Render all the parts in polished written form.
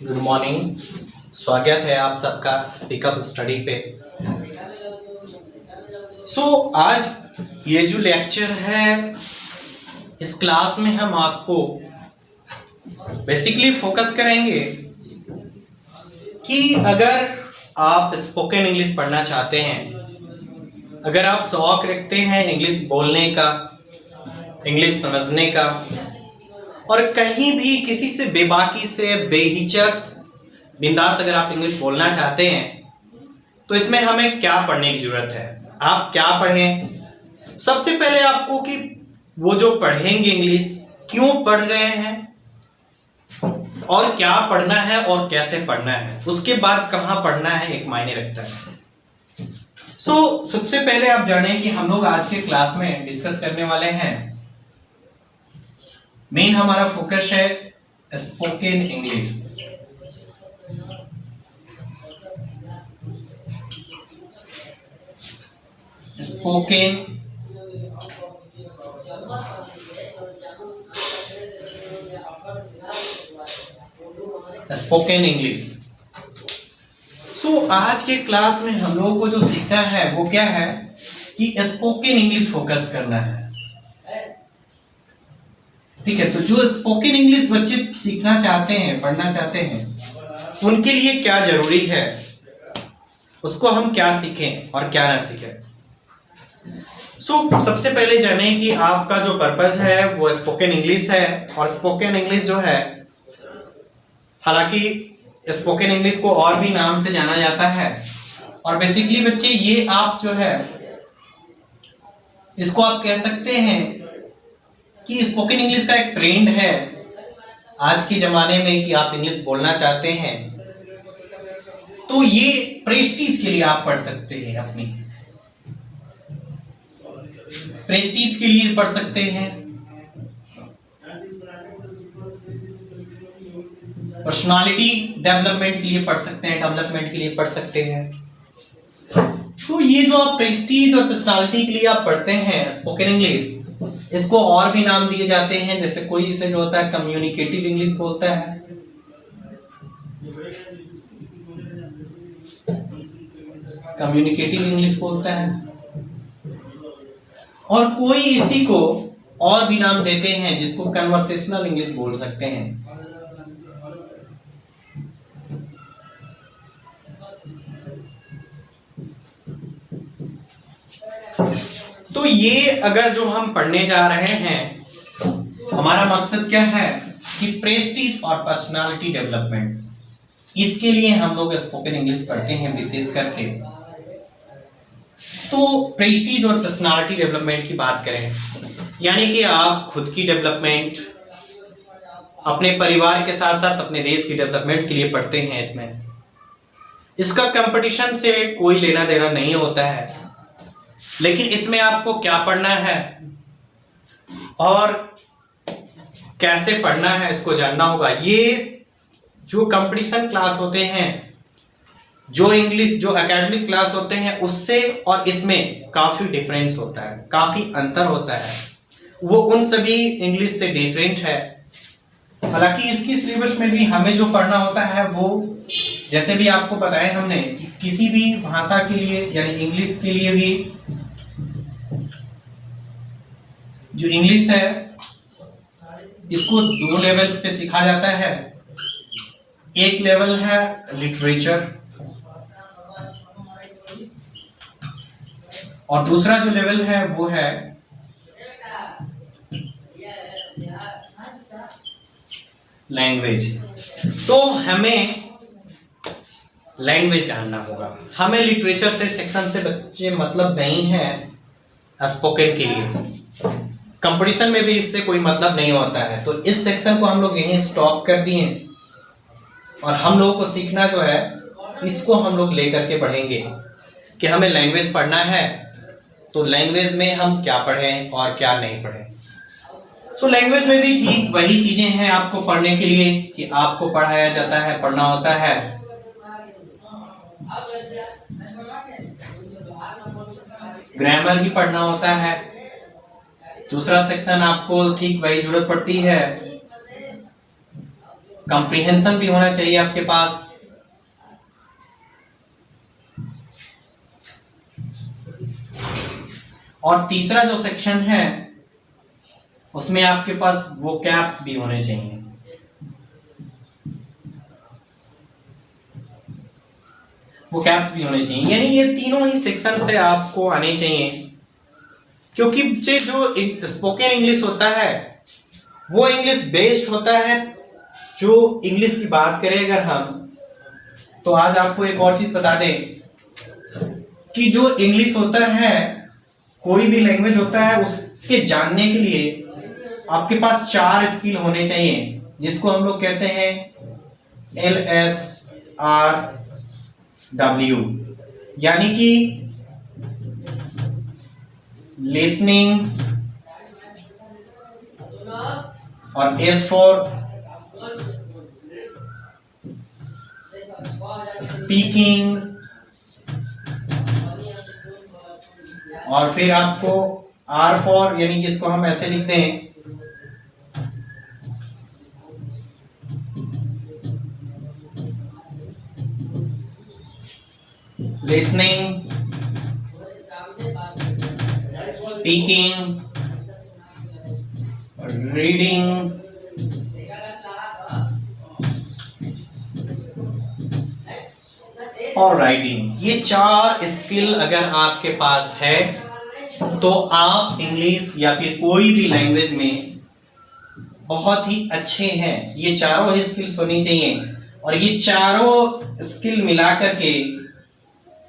Good morning. स्वागत है आप सबका स्पीकअप स्टडी पे। आज ये जो लेक्चर है, इस क्लास में हम आपको बेसिकली फोकस करेंगे कि अगर आप स्पोकन इंग्लिश पढ़ना चाहते हैं, अगर आप शौक रखते हैं इंग्लिश बोलने का, इंग्लिश समझने का, और कहीं भी किसी से बेबाकी से बेहिचक बिंदास अगर आप इंग्लिश बोलना चाहते हैं, तो इसमें हमें क्या पढ़ने की जरूरत है, आप क्या पढ़ें। सबसे पहले आपको कि वो जो पढ़ेंगे इंग्लिश क्यों पढ़ रहे हैं और क्या पढ़ना है और कैसे पढ़ना है, उसके बाद कहाँ पढ़ना है एक मायने रखता है। सबसे पहले आप जानें कि हम लोग आज के क्लास में डिस्कस करने वाले हैं, मेन हमारा फोकस है स्पोकन इंग्लिश। Spoken English. आज के क्लास में हम लोगों को जो सीखना है वो क्या है कि स्पोकन इंग्लिश फोकस करना है। ठीक है, तो जो स्पोकन इंग्लिश बच्चे सीखना चाहते हैं, पढ़ना चाहते हैं, उनके लिए क्या जरूरी है, उसको हम क्या सीखें और क्या ना सीखें। सबसे पहले जानें कि आपका जो पर्पस है वो स्पोकन इंग्लिश है। और स्पोकन इंग्लिश जो है, हालांकि स्पोकन इंग्लिश को और भी नाम से जाना जाता है, और बेसिकली बच्चे ये आप जो है इसको आप कह सकते हैं कि स्पोकन इंग्लिश का एक ट्रेंड है आज के जमाने में कि आप इंग्लिश बोलना चाहते हैं, तो ये प्रेस्टीज के लिए आप पढ़ सकते हैं, अपनी प्रेस्टीज के लिए पढ़ सकते हैं, पर्सनालिटी डेवलपमेंट के लिए पढ़ सकते हैं, डेवलपमेंट के लिए पढ़ सकते हैं। तो ये जो आप प्रेस्टीज और पर्सनालिटी के लिए आप पढ़ते हैं स्पोकन इंग्लिश, इसको और भी नाम दिए जाते हैं, जैसे कोई इसे जो होता है कम्युनिकेटिव इंग्लिश बोलता है, कम्युनिकेटिव इंग्लिश बोलता है, और कोई इसी को और भी नाम देते हैं जिसको कन्वर्सेशनल इंग्लिश बोल सकते हैं। तो ये अगर जो हम पढ़ने जा रहे हैं, हमारा मकसद क्या है कि प्रेस्टीज और पर्सनालिटी डेवलपमेंट, इसके लिए हम लोग स्पोकन इंग्लिश पढ़ते हैं विशेष करके। तो प्रेस्टीज और पर्सनालिटी डेवलपमेंट की बात करें, यानी कि आप खुद की डेवलपमेंट, अपने परिवार के साथ साथ अपने देश की डेवलपमेंट के लिए पढ़ते हैं। इसमें इसका कंपटीशन से कोई लेना देना नहीं होता है, लेकिन इसमें आपको क्या पढ़ना है और कैसे पढ़ना है इसको जानना होगा। ये जो कंपटीशन क्लास होते हैं, जो इंग्लिश जो एकेडमिक क्लास होते हैं, उससे और इसमें काफी डिफरेंस होता है, काफी अंतर होता है। वो उन सभी इंग्लिश से डिफरेंट है। हालांकि इसकी सिलेबस में भी हमें जो पढ़ना होता है वो, जैसे भी आपको बताया हमने, किसी भी भाषा के लिए यानी इंग्लिश के लिए भी जो इंग्लिश है इसको दो लेवल्स पे सीखा जाता है। एक लेवल है लिटरेचर, और दूसरा जो लेवल है वो है लैंग्वेज। तो हमें लैंग्वेज जानना होगा। हमें लिटरेचर से, सेक्शन से बच्चे मतलब नहीं है स्पोकन के लिए, कंपटीशन में भी इससे कोई मतलब नहीं होता है। तो इस सेक्शन को हम लोग यहीं स्टॉप कर दिए, और हम लोगों को सीखना जो है इसको हम लोग लेकर के पढ़ेंगे कि हमें लैंग्वेज पढ़ना है, तो लैंग्वेज में हम क्या पढ़ें और क्या नहीं पढ़ें। लैंग्वेज में भी ठीक वही चीजें हैं आपको पढ़ने के लिए कि आपको पढ़ाया जाता है, पढ़ना होता है। ग्रामर ही पढ़ना होता है। दूसरा सेक्शन आपको ठीक वही जरूरत पड़ती है कंप्रीहेंशन भी होना चाहिए आपके पास, और तीसरा जो सेक्शन है उसमें आपके पास वोकैब्स भी होने चाहिए। वोकैब्स भी होने चाहिए, यानी ये तीनों ही सेक्शन से आपको आने चाहिए, क्योंकि जो स्पोकन इंग्लिश होता है वो इंग्लिश बेस्ड होता है। जो इंग्लिश की बात करें अगर हम, तो आज आपको एक और चीज बता दें कि जो इंग्लिश होता है, कोई भी लैंग्वेज होता है, उसके जानने के लिए आपके पास 4 स्किल होने चाहिए, जिसको हम लोग कहते हैं LSRW, यानी कि लिसनिंग, और S फॉर स्पीकिंग, और फिर आपको R फॉर, यानी कि इसको हम ऐसे लिखते हैं लिसनिंग, स्पीकिंग, रीडिंग, और राइटिंग। ये 4 स्किल अगर आपके पास है तो आप इंग्लिश या फिर कोई भी लैंग्वेज में बहुत ही अच्छे हैं। ये चारों ही स्किल्स होनी चाहिए, और ये चारों स्किल मिलाकर के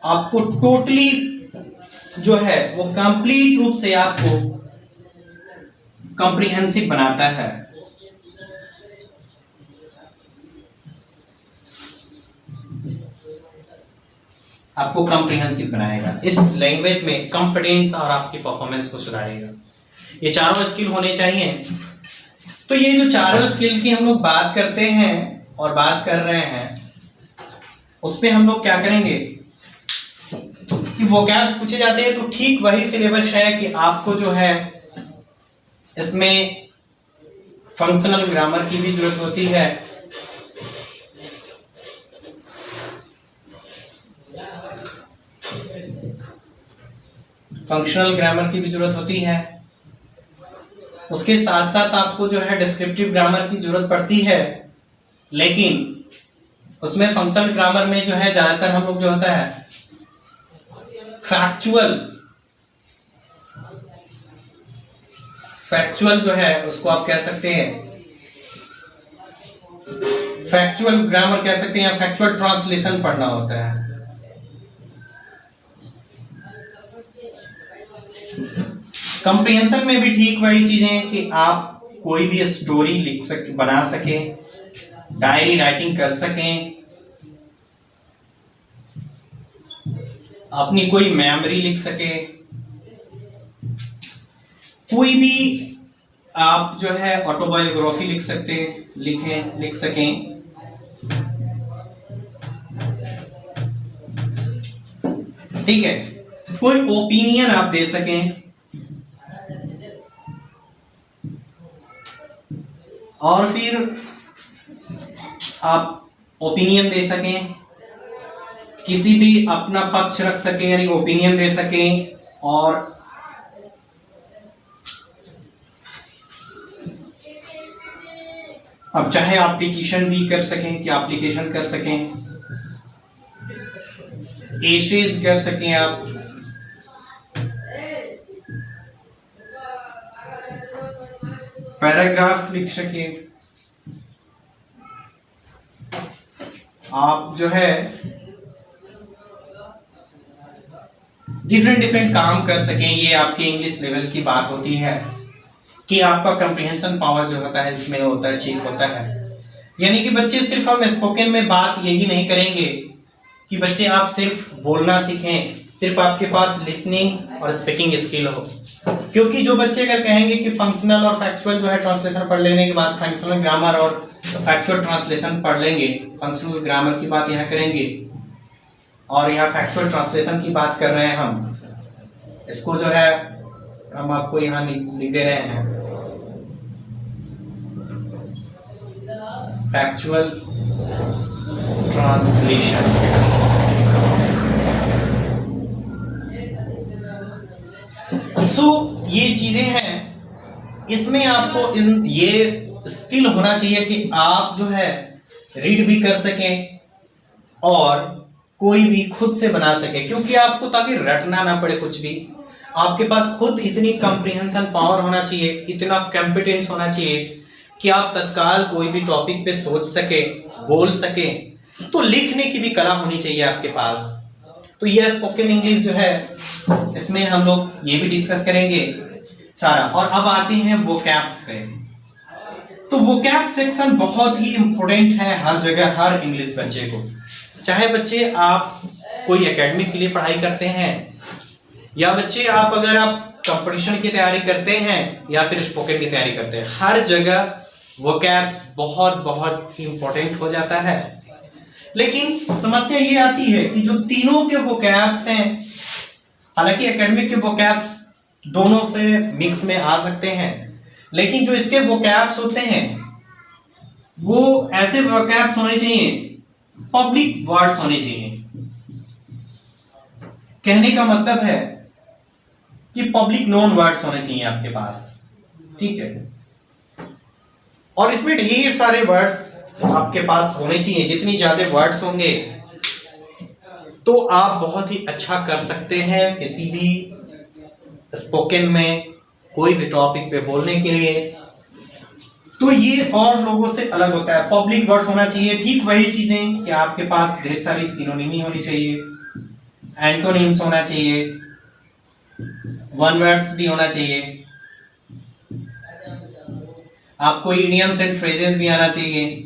आपको टोटली जो है वो कंप्लीट रूप से आपको कॉम्प्रिहेंसिव बनाता है। आपको कॉम्प्रिहेंसिव बनाएगा, इस लैंग्वेज में कॉम्पिटेंस और आपकी परफॉर्मेंस को सुधारेगा। ये चारों स्किल होने चाहिए। तो ये जो चारों स्किल की हम लोग बात करते हैं और बात कर रहे हैं, उस पे हम लोग क्या करेंगे कि वोकैब्स पूछे जाते हैं तो ठीक वही सिलेबस है कि आपको जो है इसमें फंक्शनल ग्रामर की भी जरूरत होती है, फंक्शनल ग्रामर की भी जरूरत होती है। उसके साथ साथ आपको जो है डिस्क्रिप्टिव ग्रामर की जरूरत पड़ती है, लेकिन उसमें फंक्शनल ग्रामर में जो है ज्यादातर हम लोग जो होता है फैक्चुअल जो है उसको आप कह सकते हैं, फैक्चुअल ग्रामर कह सकते हैं, या फैक्चुअल ट्रांसलेशन पढ़ना होता है। कॉम्प्रिहेंशन में भी ठीक वही चीजें कि आप कोई भी स्टोरी लिख सके, बना सके, डायरी राइटिंग कर सकें, अपनी कोई मेमोरी लिख सके, कोई भी आप जो है ऑटोबायोग्राफी लिख सकते, लिख सकें। ठीक है, कोई ओपिनियन आप दे सकें, और फिर आप ओपिनियन दे सकें, किसी भी अपना पक्ष रख सकें, यानी ओपिनियन दे सकें, और अब चाहे एप्लीकेशन भी कर सकें कि एप्लीकेशन कर सकें, एसेज कर सकें, आप पैराग्राफ लिख सकें, आप जो है डिफरेंट काम कर सकें। ये आपके इंग्लिश लेवल की बात होती है कि आपका कंप्रीहेंशन पावर जो होता है इसमें होता है, ठीक होता है। यानी कि बच्चे सिर्फ हम स्पोकन में बात यही नहीं करेंगे कि बच्चे आप सिर्फ बोलना सीखें, सिर्फ आपके पास लिसनिंग और स्पीकिंग स्किल हो, क्योंकि जो बच्चे अगर कहेंगे कि फंक्शनल और फैक्चुअल जो है ट्रांसलेशन पढ़ लेने के बाद फंक्शनल ग्रामर और फैक्चुअल ट्रांसलेशन पढ़ लेंगे, फंक्शनल ग्रामर की बात यहाँ करेंगे और यहाँ फैक्चुअल ट्रांसलेशन की बात कर रहे हैं हम, इसको जो है हम आपको यहाँ लिख दे रहे हैं। Factual translation. ये चीजें हैं, इसमें आपको ये स्किल होना चाहिए कि आप जो है रीड भी कर सकें और कोई भी खुद से बना सके, क्योंकि आपको ताकि रटना ना पड़े कुछ भी, आपके पास खुद इतनी कंप्रीहेंशन पावर होना चाहिए, इतना कॉम्पिटेंस होना चाहिए कि आप तत्काल कोई भी टॉपिक पे सोच सके, बोल सके। तो लिखने की भी कला होनी चाहिए आपके पास। तो ये स्पोकन इंग्लिश जो है, इसमें हम लोग ये भी डिस्कस करेंगे सारा। और अब आते हैं वोकैब्स पे। तो वोकैब सेक्शन बहुत ही इंपॉर्टेंट है हर जगह, हर इंग्लिश बच्चे को। चाहे बच्चे आप कोई एकेडमिक के लिए पढ़ाई करते हैं, या बच्चे आप अगर आप कंपटीशन की तैयारी करते हैं, या फिर स्पोकन की तैयारी करते हैं, हर जगह वोकैब्स बहुत बहुत इंपॉर्टेंट हो जाता है। लेकिन समस्या ये आती है कि जो तीनों के वोकैब्स हैं, हालांकि एकेडमिक के वोकैब्स दोनों से मिक्स में आ सकते हैं, लेकिन जो इसके वोकैब्स होते हैं वो ऐसे वोकैब्स होने चाहिए, पब्लिक वर्ड्स होने चाहिए। कहने का मतलब है कि पब्लिक नोन वर्ड्स होने चाहिए आपके पास, ठीक है। और इसमें ढेर सारे वर्ड्स आपके पास होने चाहिए। जितनी ज्यादा वर्ड्स होंगे तो आप बहुत ही अच्छा कर सकते हैं किसी भी स्पोकन में, कोई भी टॉपिक पे बोलने के लिए। तो ये और लोगों से अलग होता है। पब्लिक वर्ड्स होना चाहिए, ठीक वही चीजें कि आपके पास ढेर सारी सिनोनिमी होनी चाहिए, एंटोनिम्स होना चाहिए, वन वर्ड्स भी होना चाहिए, आपको इडियम्स एंड फ्रेजेस भी आना चाहिए।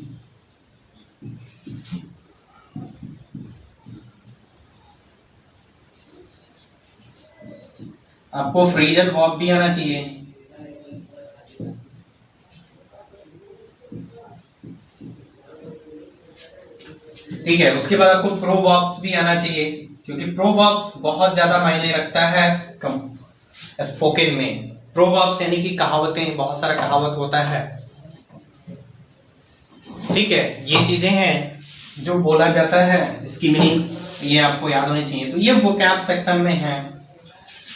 आपको फ्रेजल वर्ब भी आना चाहिए। ठीक है, उसके बाद आपको प्रोवर्ब्स भी आना चाहिए, क्योंकि प्रोवर्ब्स बहुत ज्यादा मायने रखता है स्पोकन में। प्रोवर्ब्स यानी कि कहावतें, बहुत सारा कहावत होता है, ठीक है। ये चीजें हैं जो बोला जाता है, इसकी मीनिंग्स ये आपको याद होनी चाहिए। तो ये वोकैब सेक्शन में है।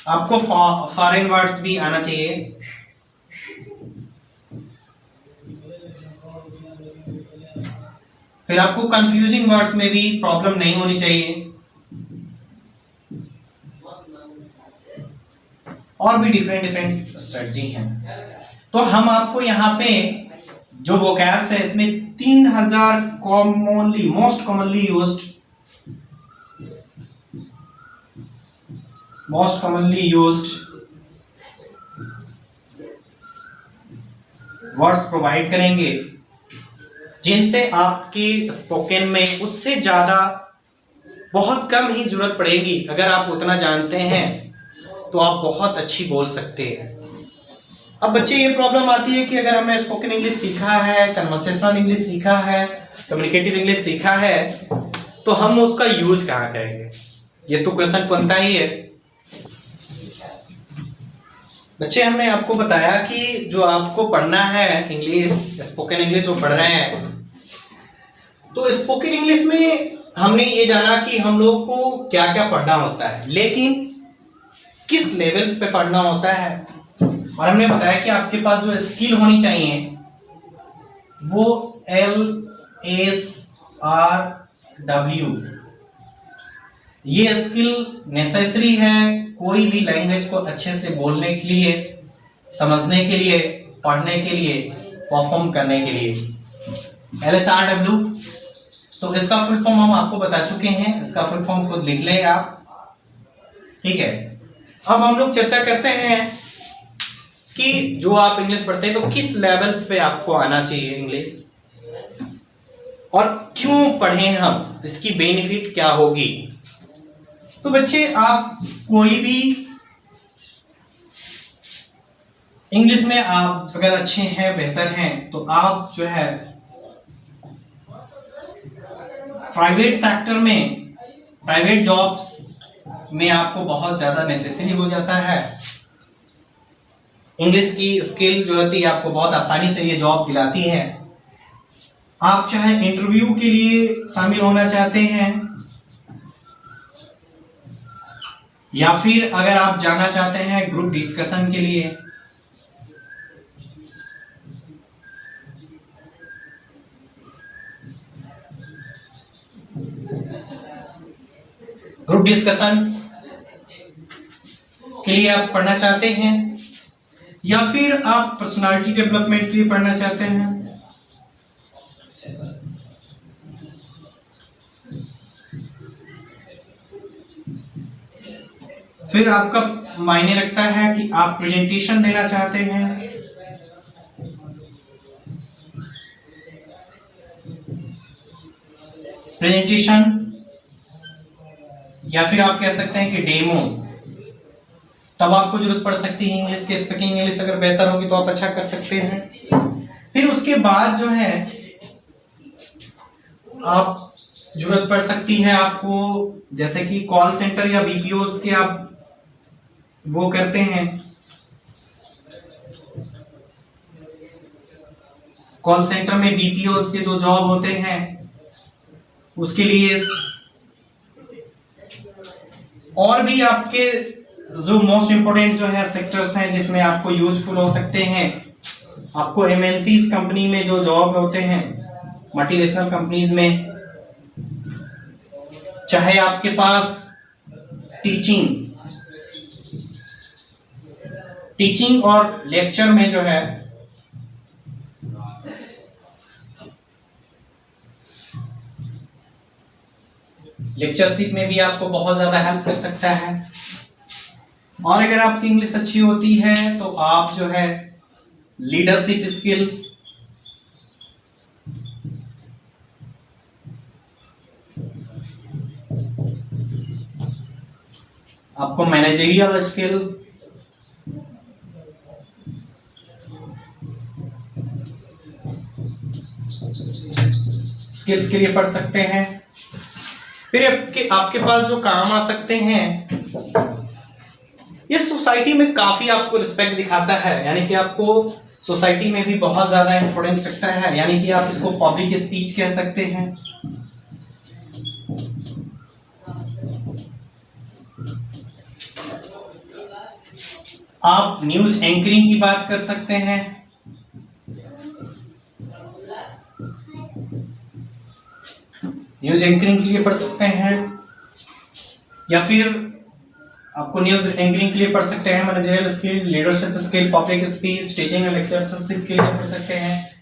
आपको फॉरेन वर्ड्स भी आना चाहिए। फिर आपको कंफ्यूजिंग वर्ड्स में भी प्रॉब्लम नहीं होनी चाहिए, और भी डिफरेंट स्ट्रेटजी हैं। तो हम आपको यहाँ पे जो वोकैब्स है, इसमें 3000 commonly, most commonly used words provide करेंगे, जिनसे आपकी स्पोकन में उससे ज्यादा बहुत कम ही जरूरत पड़ेगी। अगर आप उतना जानते हैं तो आप बहुत अच्छी बोल सकते हैं। अब बच्चे ये प्रॉब्लम आती है कि अगर हमने स्पोकन इंग्लिश सीखा है, कन्वर्सेशनल इंग्लिश सीखा है, कम्युनिकेटिव इंग्लिश सीखा है, तो हम उसका यूज कहाँ करेंगे? ये तो क्वेश्चन बनता ही है। बच्चे, हमने आपको बताया कि जो आपको पढ़ना है इंग्लिश, स्पोकन इंग्लिश जो पढ़ रहे हैं, तो स्पोकन इंग्लिश में हमने ये जाना कि हम लोग को क्या क्या पढ़ना होता है, लेकिन किस लेवल्स पे पढ़ना होता है। और हमने बताया कि आपके पास जो स्किल होनी चाहिए वो LSRW, ये स्किल नेसेसरी है कोई भी लैंग्वेज को अच्छे से बोलने के लिए, समझने के लिए, पढ़ने के लिए, परफॉर्म करने के लिए। LSRW, तो इसका फुल फॉर्म हम आपको बता चुके हैं, इसका फुल फॉर्म खुद लिख लें आप, ठीक है। अब हम लोग चर्चा करते हैं कि जो आप इंग्लिश पढ़ते हैं तो किस लेवल्स पे आपको आना चाहिए इंग्लिश, और क्यों पढ़ें हम, इसकी बेनिफिट क्या होगी। तो बच्चे, आप कोई भी इंग्लिश में आप अगर अच्छे हैं, बेहतर हैं, तो आप जो है प्राइवेट सेक्टर में, प्राइवेट जॉब्स में आपको बहुत ज्यादा नेसेसरी हो जाता है। इंग्लिश की स्किल जो होती है आपको बहुत आसानी से ये जॉब दिलाती है। आप चाहे इंटरव्यू के लिए शामिल होना चाहते हैं या फिर अगर आप जाना चाहते हैं ग्रुप डिस्कशन के लिए, ग्रुप डिस्कशन के लिए आप पढ़ना चाहते हैं या फिर आप पर्सनालिटी डेवलपमेंट के लिए पढ़ना चाहते हैं, फिर आपका मायने रखता है कि आप प्रेजेंटेशन देना चाहते हैं, प्रेजेंटेशन, या फिर आप कह सकते हैं कि डेमो, तब आपको जरूरत पड़ सकती है इंग्लिश की। स्पीकिंग इंग्लिश अगर बेहतर होगी तो आप अच्छा कर सकते हैं। फिर उसके बाद जो है आप जरूरत पड़ सकती है आपको, जैसे कि कॉल सेंटर या बीपीओस के आप वो करते हैं, कॉल सेंटर में बीपीओस के जो जॉब होते हैं उसके लिए, और भी आपके जो मोस्ट इंपोर्टेंट जो है सेक्टर्स हैं जिसमें आपको यूजफुल हो सकते हैं। आपको एमएनसीज कंपनी में जो जॉब होते हैं, मल्टीनेशनल कंपनीज में, चाहे आपके पास टीचिंग और लेक्चर में जो है लेक्चरशिप में भी आपको बहुत ज्यादा हेल्प कर सकता है। और अगर आपकी इंग्लिश अच्छी होती है तो आप जो है लीडरशिप स्किल, आपको मैनेजरियल स्किल्स के लिए पढ़ सकते हैं। फिर आपके पास जो काम आ सकते हैं, ये सोसाइटी में काफी आपको रिस्पेक्ट दिखाता है, यानी कि आपको सोसाइटी में भी बहुत ज्यादा इंपॉर्टेंस रखता है, यानी कि आप इसको पब्लिक स्पीच कह सकते हैं। आप न्यूज एंकरिंग की बात कर सकते हैं, न्यूज एंकरिंग के लिए पढ़ सकते हैं, या फिर आपको न्यूज एंकरिंग के लिए पढ़ सकते हैं managerial skill, leadership skill, public speech, teaching and lectureship के लिए पढ़ सकते हैं।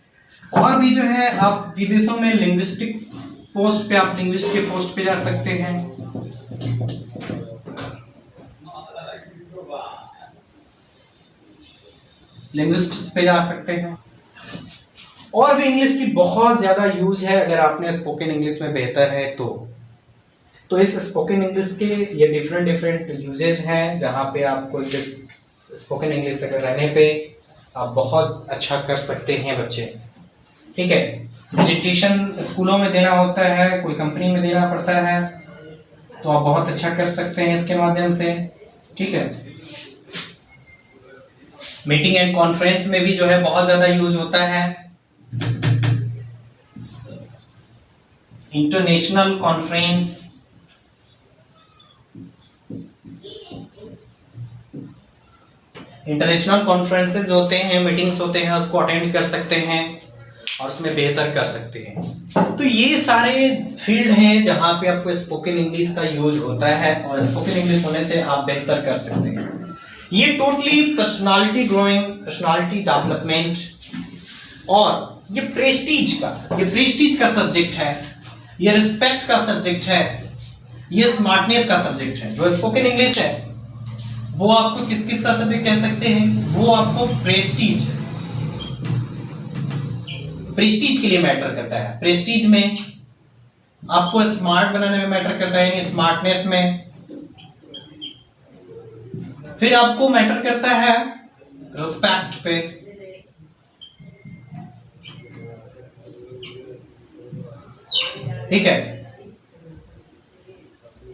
और भी जो है आप विदेशों में लिंग्विस्टिक्स पोस्ट पे, आप लिंग्विस्ट के पोस्ट पे जा सकते हैं। लिंग्विस्टिक्स पे जा सकते हैं। और भी इंग्लिश की बहुत ज्यादा यूज है अगर आपने स्पोकन इंग्लिश में बेहतर है तो इस स्पोकन इंग्लिश के ये डिफरेंट यूजेस हैं, जहाँ पे आपको स्पोकन इंग्लिश अगर रहने पे आप बहुत अच्छा कर सकते हैं बच्चे। ठीक है, प्रेजेंटेशन स्कूलों में देना होता है, कोई कंपनी में देना पड़ता है, तो आप बहुत अच्छा कर सकते हैं इसके माध्यम से। ठीक है, मीटिंग एंड कॉन्फ्रेंस में भी जो है बहुत ज्यादा यूज होता है। इंटरनेशनल कॉन्फ्रेंस, इंटरनेशनल कॉन्फ्रेंसेज होते हैं, मीटिंग्स होते हैं, उसको अटेंड कर सकते हैं और उसमें बेहतर कर सकते हैं। तो ये सारे फील्ड हैं जहां पे आपको स्पोकन इंग्लिश का यूज होता है और स्पोकन इंग्लिश होने से आप बेहतर कर सकते हैं। ये totally personality growing, personality development और ये प्रेस्टीज का सब्जेक्ट है, ये रिस्पेक्ट का सब्जेक्ट है, ये स्मार्टनेस का सब्जेक्ट है। जो स्पोकन इंग्लिश है वो आपको किस का सब्जेक्ट कह सकते हैं, वो आपको प्रेस्टीज के लिए मैटर करता है। प्रेस्टीज में आपको स्मार्ट बनाने में मैटर करता है, स्मार्टनेस में। फिर आपको मैटर करता है रिस्पेक्ट पे, ठीक है।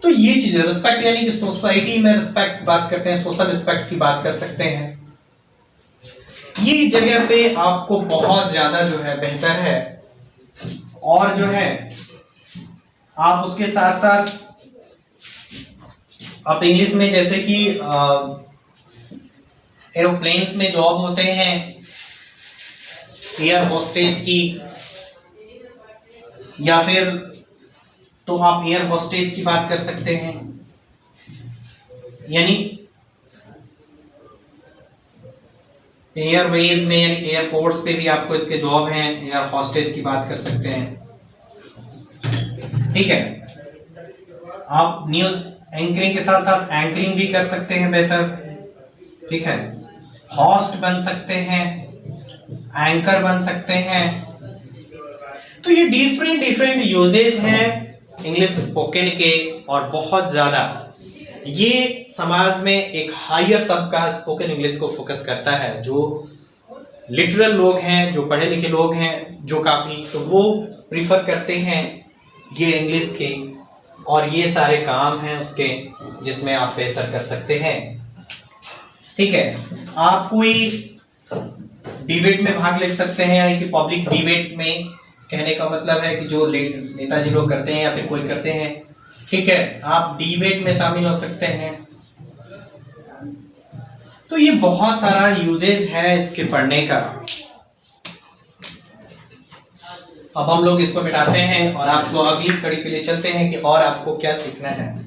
तो ये चीज है रिस्पेक्ट, यानी कि सोसाइटी में रिस्पेक्ट बात करते हैं, सोशल रिस्पेक्ट की बात कर सकते हैं। ये जगह पे आपको बहुत ज्यादा जो है बेहतर है और जो है आप उसके साथ साथ आप इंग्लिश में जैसे कि एरोप्लेन्स में जॉब होते हैं, एयर होस्टेज की, या फिर तो आप एयर होस्टेज की बात कर सकते हैं, यानी एयरवेज में यानी एयरपोर्ट्स पे भी आपको इसके जॉब हैं, एयर होस्टेज की बात कर सकते हैं। ठीक है, आप न्यूज एंकरिंग के साथ साथ एंकरिंग भी कर सकते हैं बेहतर। ठीक है, होस्ट बन सकते हैं, एंकर बन सकते हैं। तो ये डिफरेंट यूजेज हैं इंग्लिश स्पोकन के, और बहुत ज्यादा ये समाज में एक हायर तबका स्पोकन इंग्लिश को फोकस करता है। जो लिटरल लोग हैं, जो पढ़े लिखे लोग हैं, जो काफी, तो वो प्रीफर करते हैं ये इंग्लिश के, और ये सारे काम हैं उसके जिसमें आप बेहतर कर सकते हैं। ठीक है, आप कोई डिबेट में भाग ले सकते हैं, यानी कि पब्लिक डिबेट में, कहने का मतलब है कि जो नेताजी लोग करते हैं या फिर कोई करते हैं, ठीक है, आप डिबेट में शामिल हो सकते हैं। तो ये बहुत सारा यूजेज है इसके पढ़ने का। अब हम लोग इसको मिटाते हैं और आपको अगली कड़ी के लिए चलते हैं कि और आपको क्या सीखना है।